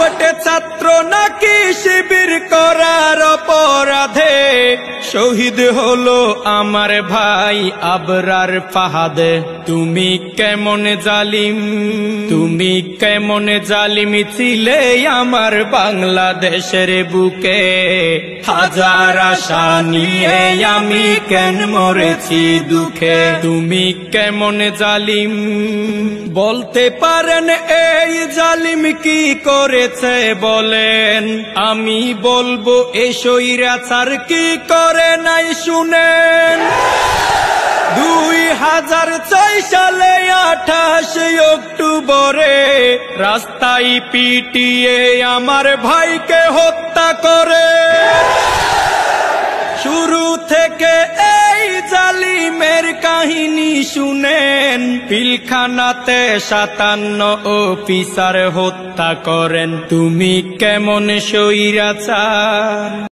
বুয়েটে ছাত্র নাকি শিবির করার অপরাধে শহীদ হলো আমার ভাই আবরার ফাহাদে। তুমি কেমন জালিম, তুমি কেমন জালিম ছিলে আমার বাংলাদেশের বুকে। হাজার আশা নিয়ে আমি কেন মরেছি দুঃখে। তুমি কেমন জালিম বলতে পারেন এই জালিম কি করেছে বলেন। আমি বলবো এই স্বৈরাচার কি করে নাই শুনেন। 2006 সালে 28 অক্টোবরে রাস্তায় পিটিয়ে আমার ভাইকে হত্যা করে। শুরু থেকে এই জালিমের কাহিনী শুনেন। পিলখানাতে 57 অফিসার হত্যা করেন। তুমি কেমন স্বৈরাচার।